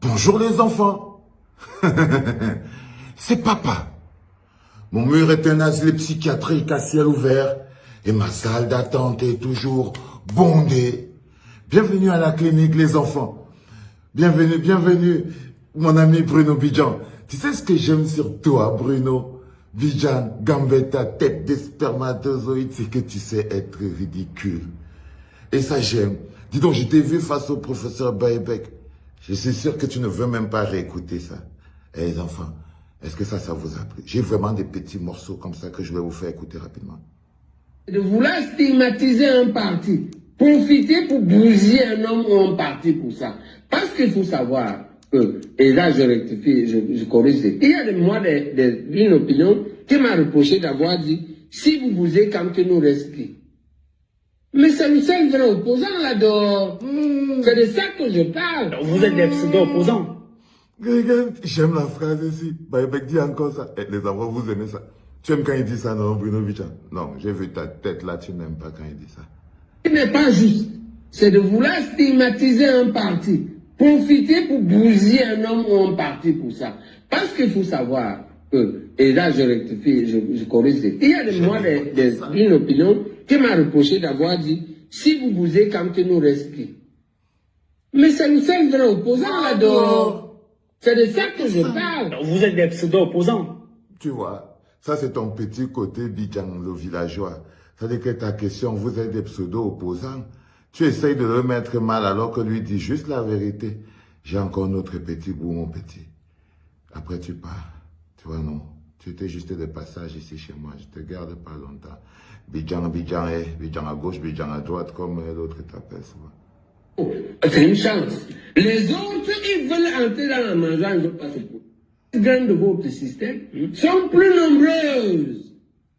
Bonjour les enfants. C'est papa. Mon mur est un asile psychiatrique à ciel ouvert et ma salle d'attente est toujours bondée. Bienvenue à la clinique les enfants. Bienvenue mon ami Bruno Bidjan. Tu sais ce que j'aime sur toi Bruno Bidjan, Gambetta, tête de spermatozoïde, c'est que tu sais être ridicule. Et ça j'aime. Dis donc, je t'ai vu face au professeur Baebek. Je suis sûr que tu ne veux même pas réécouter ça. Eh les enfants, est-ce que ça vous a plu? J'ai vraiment des petits morceaux comme ça que je vais vous faire écouter rapidement. De vouloir stigmatiser un parti, profiter pour bousiller un homme ou un parti pour ça. Parce qu'il faut savoir que, et là je rectifie, je corrige, il y a de moi une opinion qui m'a reproché d'avoir dit, si vous bousez quand nous rescrit. Mais c'est le seul vrai opposant là-dedans. C'est de ça que je parle. Vous êtes des pseudo-opposants. J'aime la phrase ici. Baebek dit encore ça. Eh, les enfants, vous aimez ça. Tu aimes quand il dit ça, non, Bruno Bidjan? Non, j'ai vu ta tête là, tu n'aimes pas quand il dit ça. Ce n'est pas juste. C'est de vouloir stigmatiser un parti. Profiter pour bousiller un homme ou un parti pour ça. Parce qu'il faut savoir que, et là je rectifie, je corrige, il y a de moi une opinion qui m'a reproché d'avoir dit, si vous bousez quand nous rescrit. Mais c'est le seul vrai opposant là-dedans. C'est de ça que je parle. Vous êtes des pseudo-opposants. Tu vois, ça c'est ton petit côté Bidjan, le villageois. C'est-à-dire que ta question, vous êtes des pseudo-opposants. Tu essayes de le mettre mal alors que lui dit juste la vérité. J'ai encore notre petit bout, mon petit. Après tu pars. Tu vois, non. Tu étais juste de passage ici chez moi. Je te garde pas longtemps. Bidjan à gauche, Bidjan à droite, comme l'autre t'appelle souvent. C'est une chance. Les autres, ils veulent entrer dans la mangeance, ils ne veulent pas se poser. Les graines de votre système sont plus nombreuses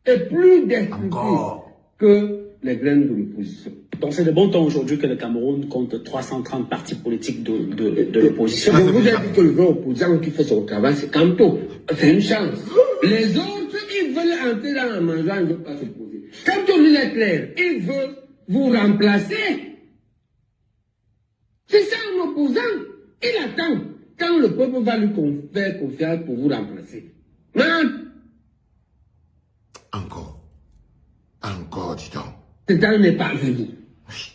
et plus destructrices que les graines de l'opposition. Donc c'est de bon ton aujourd'hui que le Cameroun compte 330 partis politiques de l'opposition. Je vous ai dit que le vrai opposant qui fait son travail, c'est Kanto. C'est une chance. Les autres, ils veulent entrer dans la mangeance, ils ne veulent pas se poser. Quand on est clair, il veut vous remplacer. C'est ça un opposant. Il attend quand le peuple va lui faire confiance pour vous remplacer. Mais Encore, dis donc. ce temps n'est pas venu.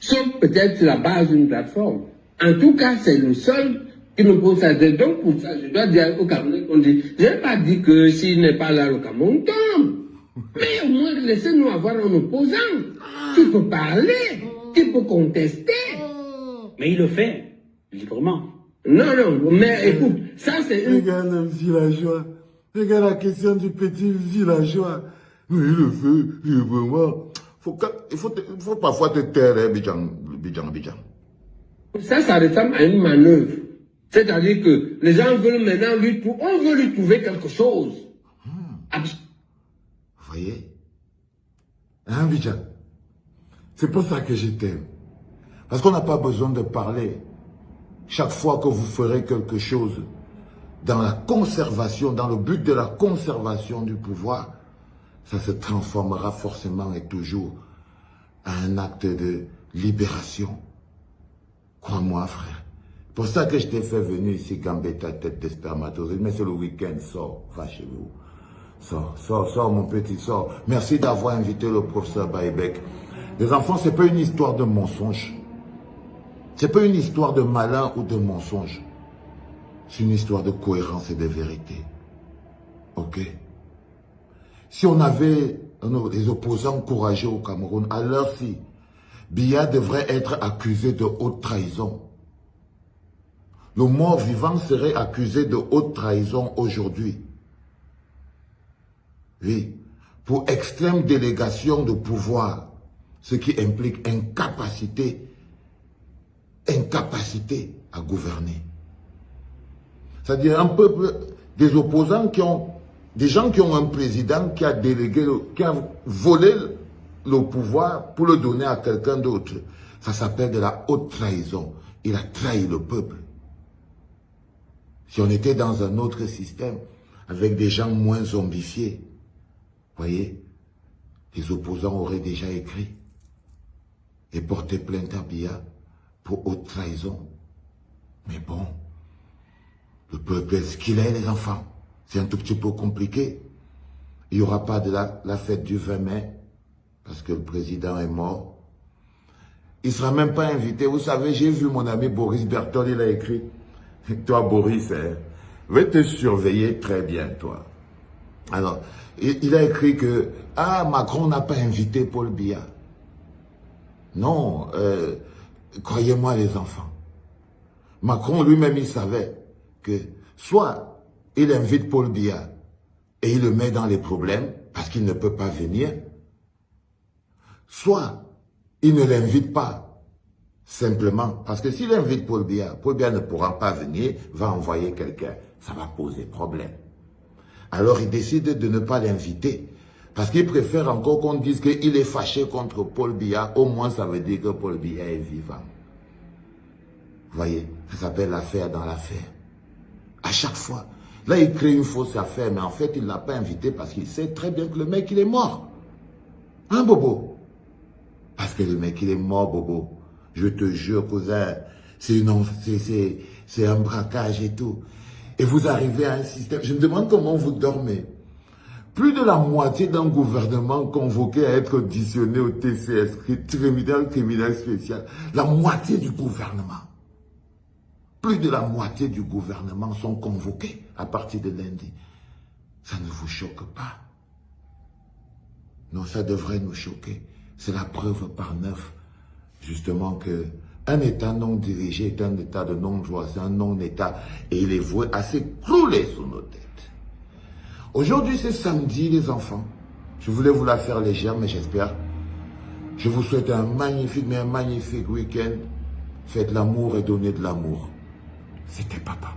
Sauf peut-être sur la base d'une plateforme. En tout cas, c'est le seul qui nous pose ça. Donc pour ça, je dois dire au Cameroun qu'on dit, je n'ai pas dit que s'il n'est pas là, le Cameroun tombe. Mais au moins, laissez-nous avoir un opposant qui peut parler, qui peut contester. Mais il le fait, librement. Non, mais écoute, ça c'est une... Regarde le villageois. Regarde la question du petit villageois. Mais il le fait, librement. Il faut parfois te taire, hein, Bidjan. Ça ressemble à une manœuvre. C'est-à-dire que les gens veulent maintenant on veut lui trouver quelque chose. Vous voyez? Hein, Bidjan? C'est pour ça que je t'aime. Parce qu'on n'a pas besoin de parler. Chaque fois que vous ferez quelque chose dans la conservation, dans le but de la conservation du pouvoir, ça se transformera forcément et toujours en un acte de libération. Crois-moi, frère. Pour ça que je t'ai fait venir ici, Gambetta, tête de spermatozoïde. Mais c'est le week-end, sors, va chez vous. Sors, mon petit, sors. Merci d'avoir invité le professeur Baebek. Les enfants, c'est pas une histoire de mensonge. C'est pas une histoire de malin ou de mensonge. C'est une histoire de cohérence et de vérité. Ok? Si on avait des opposants courageux au Cameroun, alors si Biya devrait être accusé de haute trahison. Le mort vivant serait accusé de haute trahison aujourd'hui. Oui, pour extrême délégation de pouvoir, ce qui implique incapacité à gouverner. C'est-à-dire un peuple, des opposants des gens qui ont un président qui a qui a volé le pouvoir pour le donner à quelqu'un d'autre. Ça s'appelle de la haute trahison. Il a trahi le peuple. Si on était dans un autre système, avec des gens moins zombifiés, voyez, les opposants auraient déjà écrit et porté plainte à Biya pour haute trahison. Mais bon, Le peuple est ce qu'il est, les enfants. C'est un tout petit peu compliqué. Il n'y aura pas de la fête du 20 mai, parce que le président est mort. Il ne sera même pas invité. Vous savez, j'ai vu mon ami Boris Berthold, il a écrit, toi Boris, vais te surveiller très bien, toi. Alors, il a écrit que, Macron n'a pas invité Paul Biya. Non, croyez-moi les enfants. Macron lui-même, il savait que soit il invite Paul Biya et il le met dans les problèmes parce qu'il ne peut pas venir, soit il ne l'invite pas simplement parce que s'il invite Paul Biya ne pourra pas venir, va envoyer quelqu'un, ça va poser problème. Alors il décide de ne pas l'inviter parce qu'il préfère encore qu'on dise qu'il est fâché contre Paul Biya, au moins ça veut dire que Paul Biya est vivant. Vous voyez, ça s'appelle l'affaire dans l'affaire. À chaque fois. Là, il crée une fausse affaire, mais en fait, il ne l'a pas invité parce qu'il sait très bien que le mec, il est mort. Hein, Bobo? Parce que le mec, il est mort, Bobo. Je te jure, cousin, c'est un braquage et tout. Et vous arrivez à un système. Je me demande comment vous dormez. Plus de la moitié d'un gouvernement convoqué à être auditionné au TCS, tribunal criminel spécial. La moitié du gouvernement. Plus de la moitié du gouvernement sont convoqués à partir de lundi. Ça ne vous choque pas? Non, ça devrait nous choquer. C'est la preuve par 9, justement, que un État non dirigé est un État de non-droit, c'est un non-État, et il est voué à s'écrouler sous nos têtes. Aujourd'hui, c'est samedi, les enfants. Je voulais vous la faire légère, mais j'espère. Je vous souhaite un magnifique week-end. Faites l'amour et donnez de l'amour. C'était papa.